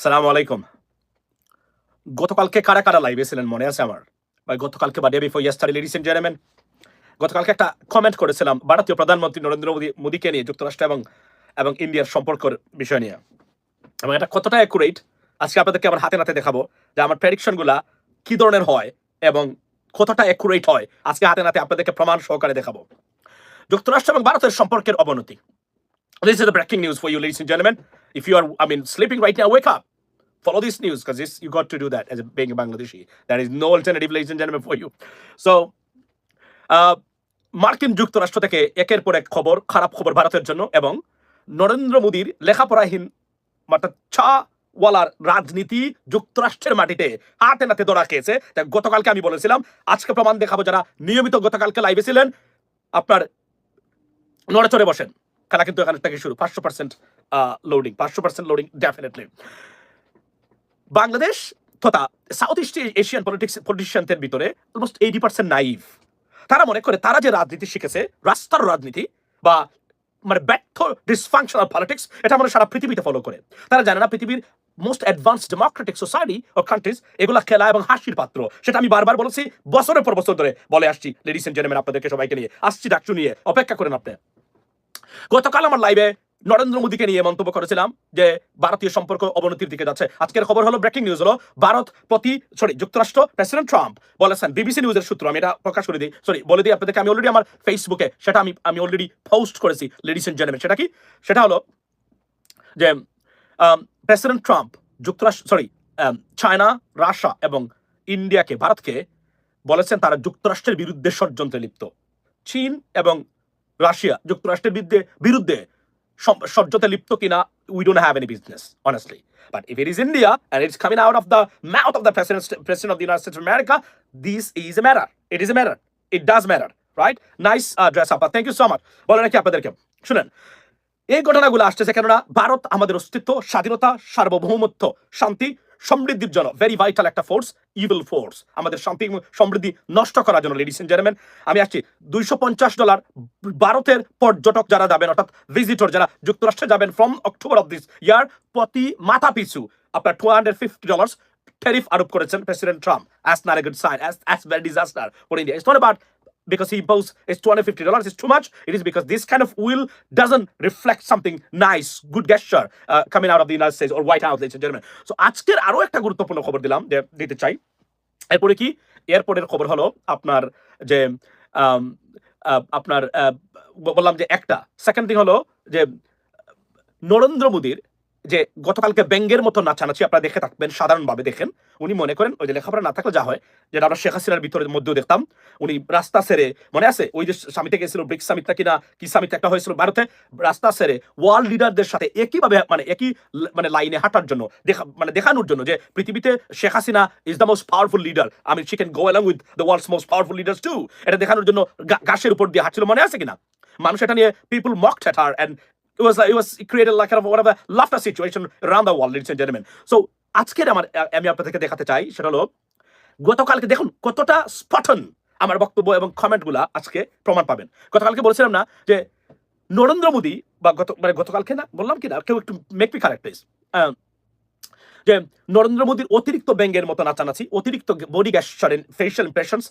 সালামু আলাইকুম। গতকালকে কারা, কারা লাইভে ছিলেন মনে আছে আমার? বা গতকালকে বা day before yesterday ladies and gentleman, গতকালকে একটা কমেন্ট করেছিলাম ভারতীয় প্রধানমন্ত্রী নরেন্দ্র মোদিকে নিয়ে যুক্তরাষ্ট্র এবং ইন্ডিয়ার সম্পর্কের বিষয় নিয়ে। এবং এটা কতটা অ্যাকুরেট আজকে আপনাদেরকে আমার হাতে নাতে দেখাবো যে আমার প্রেডিকশন গুলা কি ধরনের হয় এবং কতটা অ্যাকুরেট হয় আজকে হাতে নাতে আপনাদেরকে প্রমাণ সহকারে দেখাবো। যুক্তরাষ্ট্র এবং ভারতের সম্পর্কের অবনতি। This is the breaking news for you, ladies and gentlemen. If you are, sleeping right now, wake up. Follow this news because you got to do that as a being a Bangladeshi. There is no alternative, ladies and gentlemen, for you. So, মার্কিন যুক্তরাষ্ট্র থেকে একের পর এক খবর, খারাপ খবর ভারতের জন্য এবং নরেন্দ্র মোদীর লেখাপড়াহীন মাত্র ওয়ালার রাজনীতি যুক্তরাষ্ট্রের মাটিতে হাতে নাতে ধরা খেয়েছে। গতকালকে আমি বলেছিলাম, আজকে প্রমাণ দেখাবো যারা নিয়মিত গতকালকে লাইভে ছিলেন, আপনার নড়ে চড়ে বসেন। খেলা কিন্তু এখান থেকে শুরু। 500% লোডিং, 500% লোডিং ডেফিনেটলি। বাংলাদেশ তথা সাউথ ইস্ট এশিয়ান পলিটিশিয়ানদের ভিতরে অলমোস্ট 80% নাইভ। তারা মনে করে তারা যে রাজনীতি শিখেছে, রাস্তার রাজনীতি বা ব্যর্থ ডিসফাংশনাল পলিটিক্স, এটা আমরা সারা পৃথিবীতে ফলো করে। তারা জানে না পৃথিবীর মোস্ট অ্যাডভান্স ডেমোক্রেটিক সোসাইটি ও কান্ট্রিজ এগুলা খেলা এবং হাসির পাত্র। সেটা আমি বারবার বলেছি, বছরের পর বছর ধরে বলে আসছি। লেডিস এন্ড জেন্টলম্যান, আপনাদেরকে সবাইকে নিয়ে আসছি ডাকচু নিয়ে, অপেক্ষা করেন আপনি। গতকাল আমার লাইভে নরেন্দ্র মোদীকে নিয়ে মন্তব্য করেছিলাম যে ভারতীয় সম্পর্ক অবনতির দিকে যাচ্ছে। আজকের খবর হলো, ব্রেকিং নিউজ হলো, যুক্তরাষ্ট্র প্রেসিডেন্ট ট্রাম্প বলেছেন, বিবিসি নিউজের সূত্র, আমি এটা প্রকাশ করে দিই, বলে দিই আপনাদেরকে। আমি অলরেডি আমার ফেসবুকে সেটা আমি অলরেডি পোস্ট করেছি, লেডিস এন্ড জেন্টলম্যান। সেটা কি? সেটা হলো যে প্রেসিডেন্ট ট্রাম্প চায়না, রাশিয়া এবং ইন্ডিয়াকে, ভারতকে বলেছেন তারা যুক্তরাষ্ট্রের বিরুদ্ধে ষড়যন্ত্রে লিপ্ত। চীন এবং রাশিয়া যুক্তরাষ্ট্রের বিরুদ্ধে ষড়যন্ত্রে লিপ্ত কিনা, we don't have any business, honestly. But if it is India and it's coming out of the mouth of the president of the United States of America, this is a matter. It is a matter. It does matter, right? Nice dress up. Thank you so much. বলে রাখি আপনাদেরকে, শুনেন, এই ঘটনাগুলো আসতেছে কেননা ভারত আমাদের অস্তিত্ব, স্বাধীনতা, সার্বভৌমত্ব, শান্তি, সমৃদ্ধির জন্য ভেরি ভাইটাল একটা ফোর্স, ইভিল ফোর্স, আমাদের শান্তি এবং সমৃদ্ধি নষ্ট করার জন্য। লেডিস এন্ড জেন্টলম্যান, আমি আসছি $250 ভারতের পর্যটক যারা যাবেন, অর্থাৎ ভিজিটর যারা যুক্তরাষ্ট্রে যাবেন ফ্রম অক্টোবর অফ দিস ইয়ার, প্রতি মাথা পিছু আপনার $250 ট্যারিফ আরোপ করেছেন president Trump. That's not a good sign. That's very disaster for India. It's not about because he imposed it's $250 is too much. It is because this kind of will doesn't reflect something nice, good gesture coming out of the United States or White House, ladies and gentlemen. So আজকের আরো একটা গুরুত্বপূর্ণ খবর দিতে চাই। এরপরে কি? এয়ারপোর্টের খবর হলো আপনার যে আপনার বললাম যে একটা, সেকেন্ড থিং হলো যে নরেন্দ্র মোদীর যে গতকালকে ব্যাঙ্গের মতো নাচানাচি আপনারা দেখে থাকবেন, সাধারণভাবে দেখেন। উনি মনে করেন ওই যে লেখাপড়া না থাকলে যা হয়, যেটা আমরা শেখ হাসিনার ভিতরের মধ্যেও দেখতাম, উনি রাস্তা সেরে, মনে আছে ওই যে সামিটে গেছিল, ব্রিক্স সামিটটা কিনা কি সামিট একটা হয়েছিল ভারতে, রাস্তা সেরে ওয়ার্ল্ড লিডারদের সাথে একইভাবে একই লাইনে হাঁটার জন্য দেখানোর জন্য যে পৃথিবীতে Sheikh Hasina is the most powerful leader, she can go along with the world's most powerful leaders too, এটা দেখানোর জন্য ঘাসের উপর দিয়ে হাঁটছিল, মনে আছে কিনা? মানুষ এটা নিয়ে people মকড at her and it created like kind of whatever laughter situation around the world, ladies and gentlemen. So আজকের আমি আপনাদেরকে দেখাতে চাই সেটা হলো, গতকালকে দেখুন কতটা স্পটন আমার বক্তব্য এবং কমেন্টগুলা আজকে প্রমাণ পাবেন। গতকালকে বলেছিলাম না যে নরেন্দ্র মোদী বা গতকালকে না বললাম কিনা, কেউ একটু মেক মি কারেক্ট প্লিজ, যে নরেন্দ্র মোদীর অতিরিক্ত ব্যঙ্গের মতো নাচানাচি, অতিরিক্ত বডি গেস্টার, ফেশিয়াল ইমপ্রেশনস,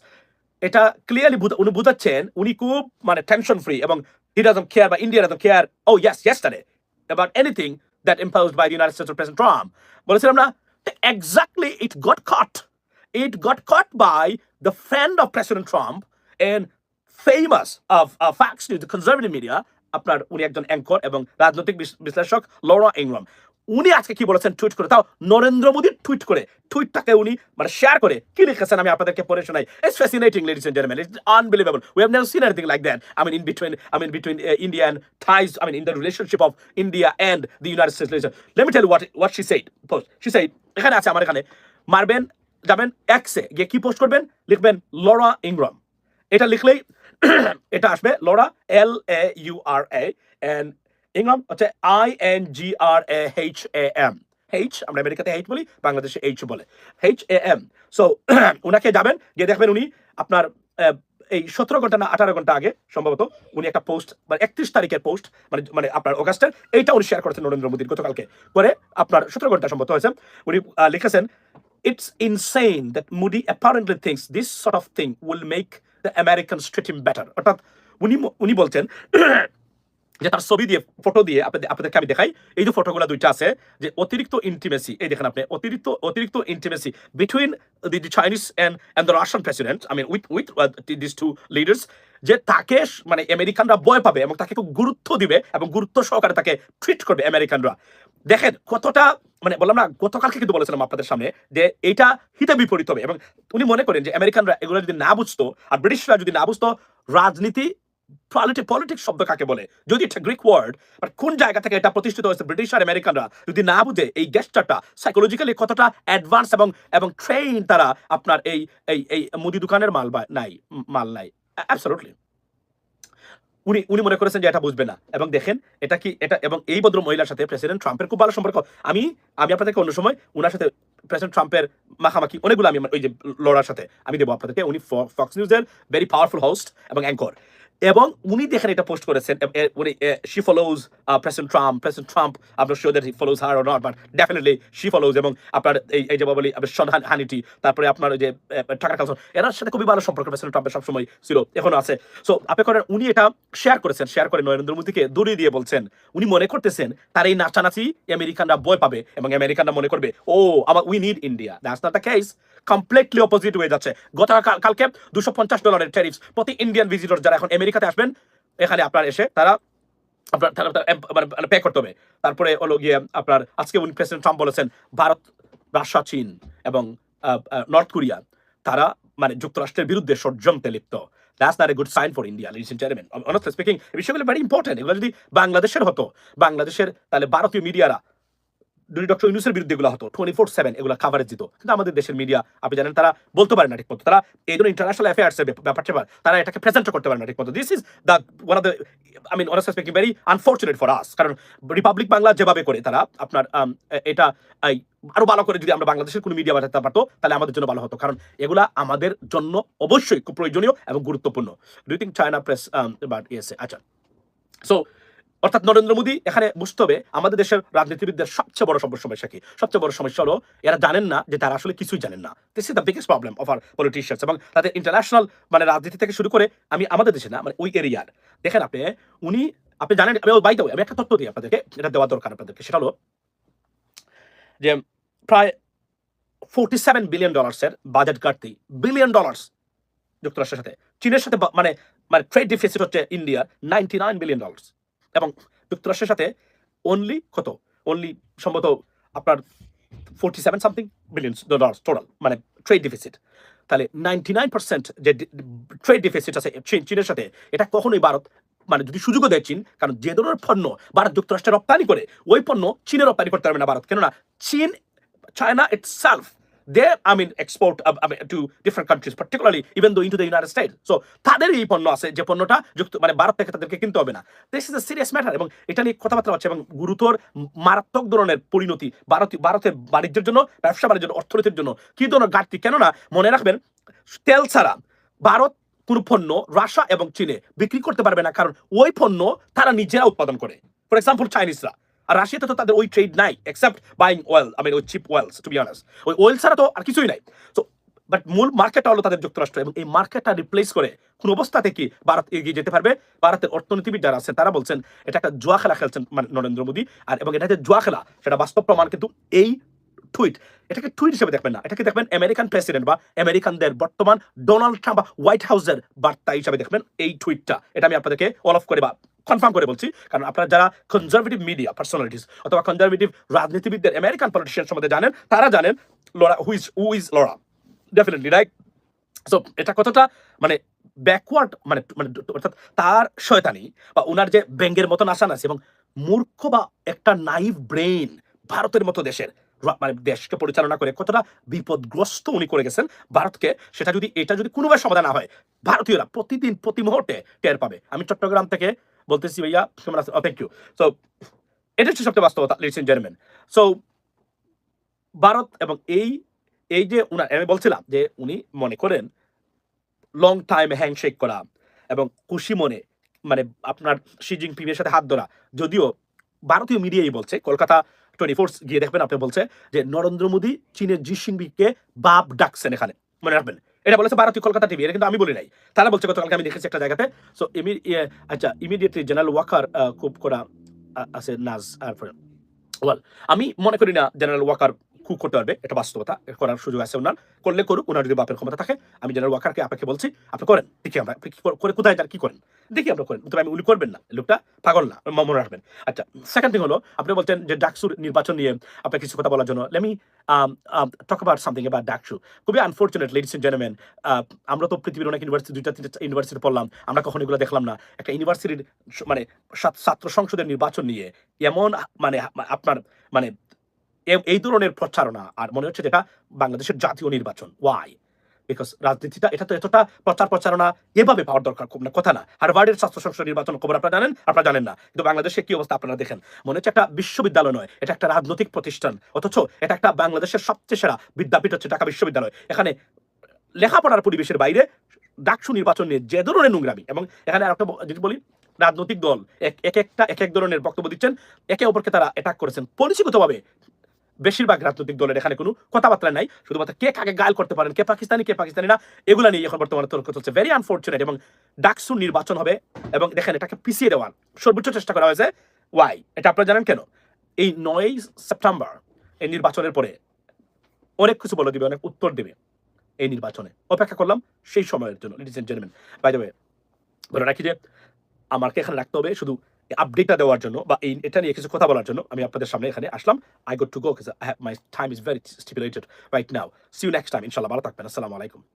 এটা ক্লিয়ারলি উনি বুঝাচ্ছেন উনি খুব টেনশন ফ্রি এবং he doesn't care, but India doesn't care, oh yes, yesterday, about anything that imposed by the United States of President Trump. বলেছিলাম না, exactly, it got caught by the friend of President Trump and famous of Fox News, the conservative media, আপনার উনি একজন anchor এবং রাজনৈতিক বিশ্লেষক Laura ইংরাম। উনি আজকে কি বলেছেন টুইট করে, তাও নরেন্দ্র মোদী টুইটটাকে উনি শেয়ার করে কি লিখেছেন আমি আপনাদেরকে পড়ে শোনাই। It's fascinating, ladies and gentlemen. It's unbelievable. We have never seen anything like that. In between India and ties, in the relationship of India and the United States. Let me tell you what she said. She said, এখানে আছে আমার এখানে, মারবেন যাবেন এক্সে গিয়ে কি post করবেন, লিখবেন লরা ইংরাম। এটা লিখলেই এটা আসবে, লরা LAURA and ইংরাম হচ্ছে INGRAHAM। আমরা আমেরিকাতে H বলি, বাংলাদেশে H বলে HAM। সো উনাকে যাবেন গিয়ে দেখবেন উনি আপনার এই 17 ঘন্টা না 18 ঘন্টা আগে সম্ভবত উনি একটা পোস্ট, মানে 31 তারিখের পোস্ট, মানে মানে আপনার অগাস্টের, এইটা উনি শেয়ার করেছেন নরেন্দ্র মোদীর গতকালকে করে, আপনার 17 ঘন্টা সম্ভবত হয়েছে। উনি লিখেছেন, "It's insane that Modi apparently thinks this sort of thing will make the Americans treat him better." অর্থাৎ উনি উনি বলছেন যে তার ছবি দিয়ে, ফটো দিয়ে আপনাদেরকে আমি দেখাই। এই যে ফটোগুলো দুইটা আছে, যে অতিরিক্ত ইন্টিমেসি, এই দেখেন আপনি, অতিরিক্ত intimacy between the Chinese and the Russian president, I mean with this two leaders, যে তাকে মানে আমেরিকানরা ভয় পাবে এবং তাকে খুব গুরুত্ব দিবে এবং গুরুত্ব সহকারে তাকে ট্রিট করবে আমেরিকানরা। দেখেন কতটা, মানে বললাম না গতকালকে কিন্তু বলেছিলাম আপনাদের সামনে যে এটা হিতে বিপরীত হবে, এবং উনি মনে করেন যে আমেরিকানরা এগুলো যদি না বুঝতো আর ব্রিটিশরা যদি না বুঝতো রাজনীতি, পলিটিক্স শব্দ কাকে বলে, যদি এটা গ্রিক ওয়ার্ড, বাট কোন জায়গা থেকে এটা প্রতিষ্ঠিত হয়েছে, ব্রিটিশ আর আমেরিকানরা যদি না বুঝে এই গেস্টারটা সাইকোলজিক্যালি কতটা অ্যাডভান্স এবং ট্রেন তারা আপনার এই এই এই মুদি দোকানের মাল নাই অ্যাবসলিউটলি। উনি মনে করেছেন যে এটা বুঝবে না, এবং দেখেন এটা কি, এটা এবং এই ভদ্র মহিলার সাথে প্রেসিডেন্ট ট্রাম্পের খুব ভালো সম্পর্ক। আমি আপনাদেরকে অন্য সময় উনার সাথে প্রেসিডেন্ট ট্রাম্পের মাখামাখি অনেকগুলো আমি ওই যে লড়ার সাথে আমি দেবো আপনাদেরকে। উনি ফক্স নিউজের ভেরি পাওয়ারফুল হোস্ট এবং অ্যাঙ্কর, এবং উনি দেখেন এটা পোস্ট করেছেন, উনি শি ফলোজ প্রেসিডেন্ট ট্রাম্প, আপনার sure that he follows her or not, but definitely she follows, এবং আপনার এই যে বলি শন হানিটি, তারপরে আপনার ওই যে টাকার কালসন, এনার সাথে খুবই ভালো সম্পর্ক প্রেসিডেন্ট ট্রাম্পের সবসময় ছিল, এখনো আছে। সো আপনি করেন, উনি এটা শেয়ার করে নরেন্দ্র মোদীকে দড়িয়ে দিয়ে বলছেন, উনি মনে করতেছেন তার এই নাচানাচি আমেরিকানরা ভয় পাবে এবং আমেরিকানরা মনে করবে oh we need India. That's not the case, completely opposite হয়ে যাচ্ছে। কালকে $250 ট্যারিফস প্রতি ইন্ডিয়ান ভিজিটর যারা এখন আমেরিকাতে আসবেন, এখানে আপনার এসে তারা পে করতে হবে। তারপরে হলো গিয়ে আপনার আজকে উনি প্রেসিডেন্ট ট্রাম্প বলেছেন ভারত, রাশিয়া, চীন এবং নর্থ কোরিয়া তারা মানে যুক্তরাষ্ট্রের বিরুদ্ধে ষড়যন্ত্রে লিপ্ত। That's not a good sign for India, ladies and gentlemen. Honestly speaking, এই বিষয়গুলো ভেরি ইম্পর্টেন্ট। এগুলো যদি বাংলাদেশের হতো, বাংলাদেশের তাহলে ভারতীয় মিডিয়ারা ডক্টর ইউনূসের বিরুদ্ধে এগুলো হতো 24/7 এগুলো কাভারেজ দিত, কিন্তু আমাদের দেশের মিডিয়া আপনি জানেন তারা বলতে পারে না ঠিক মতো, তারা এই ধরনের ইন্টারন্যাশনাল অ্যাফেয়ার্স এর ব্যাপার তারা এটাকে প্রেজেন্ট করতে পারে না ঠিক মতো। This is the one of the, I mean honestly speaking, very unfortunate for us, কারণ রিপাবলিক বাংলা যেভাবে করে তারা আপনার এটা আরো ভালো করে যদি আমরা বাংলাদেশের কোনো মিডিয়া বানাতে পারতো তাহলে আমাদের জন্য ভালো হতো, কারণ এগুলা আমাদের জন্য অবশ্যই খুব প্রয়োজনীয় এবং গুরুত্বপূর্ণ। Do you think China press but yes, আচ্ছা। সো অর্থাৎ নরেন্দ্র মোদী এখানে বুঝতে হবে আমাদের দেশের রাজনীতিবিদদের সবচেয়ে বড় সমস্যা কি, সবচেয়ে বড় সমস্যা হলো এরা জানেন না যে তারা আসলে কিছুই জানেন না। This is the biggest problem of our politicians, এবং তাদের ইন্টারন্যাশনাল মানে রাজনীতি থেকে শুরু করে আমি আমাদের দেশে না, মানে ওই এরিয়ার দেখেন আপনি জানেন, আমি একটা তথ্য দিই আপনাদেরকে, এটা দেওয়া দরকার আপনাদেরকে, সেটা হলো যে প্রায় $47 বিলিয়ন এর বাজেট ঘাটতি, $বিলিয়ন যুক্তরাষ্ট্রের সাথে, চীনের সাথে মানে মানে ট্রেড ডিফিসিট হচ্ছে ইন্ডিয়ার $99 বিলিয়ন, এবং যুক্তরাষ্ট্রের সাথে অনলি সম্ভবত আপনার 47 সামথিং বিলিয়ন টোটাল মানে ট্রেড ডিফিসিট। তাহলে 99% যে ট্রেড ডিফিসিট আছে চীনের সাথে, এটা কখনোই ভারত মানে যদি সুযোগও দেয় চীন, কারণ যে ধরনের পণ্য ভারত যুক্তরাষ্ট্রে রপ্তানি করে ওই পণ্য চীনে রপ্তানি করতে পারবে না ভারত, কেননা চীন, China itself, they export to different countries, particularly even though into the United States. So তাদের এই পণ্য আছে যে পণ্যটা মানে ভারত থেকে তাদেরকে কিনতে হবে না। This is a serious matter, এবং এটা নিয়ে কথাবার্তা হচ্ছে এবং গুরুতর মারাত্মক ধরনের পরিণতি ভারতের বাণিজ্যের জন্য, ব্যবসা বাণিজ্যের জন্য, অর্থনীতির জন্য কি ধরনের ঘাটতি। কেননা মনে রাখবেন তেল ছাড়া ভারত কোন পণ্য রাশিয়া এবং চীনে বিক্রি করতে পারবে না, কারণ ওই পণ্য তারা নিজেরা উৎপাদন করে। ফর এক্সাম্পল চাইনিজরা, আর রাশিয়াতে তো তাদের ওই ট্রেড নাই এক্সেপ্ট বাইং অয়েল, ওই cheap oils, to be honest ওই অয়েল ছাড়া তো আর কিছুই নাই। তো বাট মূল মার্কেটটা হলো তাদের যুক্তরাষ্ট্র, এবং এই মার্কেটটা রিপ্লেস করে কোন অবস্থাতে কি ভারত এগিয়ে যেতে পারবে? ভারতের অর্থনীতিবিদ যারা আছেন তারা বলছেন এটা একটা জুয়া খেলা খেলছেন নরেন্দ্র মোদী, আর এবং এটা যে জুয়া খেলা সেটা বাস্তব প্রমাণ কিন্তু এই টুইট। এটাকে টুইট হিসেবে দেখবেন না, এটাকে দেখবেন আমেরিকান প্রেসিডেন্ট বা আমেরিকানদের বর্তমান ডোনাল্ড ট্রাম্প বা হোয়াইট হাউসের বার্তা হিসাবে দেখবেন এই টুইটটা। এটা আমি আপনাদেরকে অল অফ করে বা কনফার্ম করে বলছি, কারণ আপনারা যারা কনজারভেটিভ মিডিয়া পার্সোনালিটিস অথবা কনজারভেটিভ রাজনীতিবিদদের আমেরিকান পলিটিশিয়ান সম্বন্ধে জানেন, তারা জানেন Laura who is Laura, definitely right. So এটা কতটা মানে ব্যাকওয়ার্ড, মানে অর্থাৎ তার শয়তানি বা ওনার যে ব্যাঙ্গের মতন আসান আছে এবং মূর্খ বা একটা নাইভ ব্রেইন ভারতের মতো দেশের মানে দেশকে পরিচালনা করে কতটা বিপদগ্রস্ত উনি করে গেছেন ভারতকে, সেটা যদি এটা যদি কোনোভাবে সমাধান না হয় ভারতীয়রা প্রতিদিন প্রতি মুহূর্তে টের পাবে। আমি চট্টগ্রাম থেকে বলতেছি ভাইয়া, থ্যাংক ইউ। সো এটা হচ্ছে সবচেয়ে বাস্তবতা, ladies and gentleman. So Bharat এবং এই যে উনার আমি বলছিলাম যে উনি মনে করেন লং টাইম হ্যান্ডশেক করা এবং খুশি মনে মানে আপনার শি জিনপিং এর সাথে হাত ধরা। যদিও ভারতীয় মিডিয়াই বলছে, কলকাতা 24 গিয়ে দেখবেন আপনি বলছে যে নরেন্দ্র মোদী চীনের জি জিনপিংকে বাপ ডাকছেন এখানে। মনে রাখবেন। এটা বলেছে ভারতীয় কলকাতা টিভি। এটা কিন্তু আমি বলি নাই। তারা বলছে গতকালকে আমি দেখেছি একটা জায়গাতে। সো আচ্ছা ইমিডিয়েটলি জেনারেল ওয়াকার খুব করা আছে নাজ আর ওয়েল আমি মনে করি না জেনারেল ওয়াকার খুব করতে পারবে, এটা বাস্তবতা, করার সুযোগ আছে ওনার, করলে করুক, ওনার যদি বাপের ক্ষমতা থাকে। আমি জেনারেল ওয়াকারকে আপনাকে বলছি আপনি করেন, দেখি আমরা আপনি করে কোথায় যান কি করেন দেখি আমরা করেন, তবে আমি উনি করবেন না, লোকটা পাগল না, মনে রাখবেন। আচ্ছা সেকেন্ড থিং হলো আপনি বলছেন যে ডাকসুর নির্বাচন নিয়ে আপনার কিছু কথা বলার জন্য lemme talk about something about DUCSU. খুবই আনফর্চুনেট লেডিস এন্ড জেন্টলম্যান, আমরা তো পৃথিবীর অনেক ইউনিভার্সিটি 2টা 3টা ইউনিভার্সিটি পড়লাম, আমরা কখনো এগুলো দেখলাম না। একটা ইউনিভার্সিটির মানে ছাত্র সংসদের নির্বাচন নিয়ে এমন মানে আপনার মানে এই ধরনের প্রচারণা আর মনে হচ্ছে যেটা বাংলাদেশের জাতীয় নির্বাচন। ওয়াই? বিকজ রাজনীতিটা এটা তো এতটা প্রচারণা এভাবে পাওয়ার দরকার খুব না, কথা না। হার্ভার্ডের ছাত্র সংসদ নির্বাচন খবর আপনারা জানেন, আপনারা জানেন না, কিন্তু বাংলাদেশে কি অবস্থা আপনারা দেখেন। মনে হচ্ছে একটা বিশ্ববিদ্যালয় নয়, এটা একটা রাজনৈতিক প্রতিষ্ঠান, অথচ এটা একটা বাংলাদেশের সবচেয়ে সেরা বিদ্যাপীঠ হচ্ছে ঢাকা বিশ্ববিদ্যালয়। এখানে লেখাপড়ার পরিবেশের বাইরে ডাকসু নির্বাচন নিয়ে যে ধরনের নোংরামি, এবং এখানে আরেকটা জিনিস বলি, রাজনৈতিক দল এক এক ধরনের বক্তব্য দিচ্ছেন, একে অপরকে তারা অ্যাটাক করেছেন পরিচিতভাবে। বেশিরভাগ রাজনৈতিক দলের এখানে কোনো কথাবার্তা নাই, শুধুমাত্র কে কাকে গাল করতে পারেন, কে পাকিস্তানি না, এগুলা নিয়ে এখন বর্তমানে তর্ক চলছে। Very unfortunate. এবং ডাকসু নির্বাচন হবে এবং দেখেন এটাকে পিছিয়ে দেওয়ার সর্বোচ্চ চেষ্টা করা হয়েছে। ওয়াই? এটা আপনারা জানেন কেন? এই 9 সেপ্টেম্বর এই নির্বাচনের পরে অনেক কিছু বলে দিবে, অনেক উত্তর দেবে এই নির্বাচনে। অপেক্ষা করলাম সেই সময়ের জন্য। Ladies and gentleman, by the way বলে রাখি যে আমাকে এখানে রাখতে হবে শুধু আপডেটটা দেওয়ার জন্য বা এটা নিয়ে কিছু কথা বলার জন্য আমি আপনাদের সামনে এখানে আসলাম। I got to go, my time is very stipulated right now. See you next time ইনশাআল্লাহ। ভালো থাকবেন। আসসালামু আলাইকুম।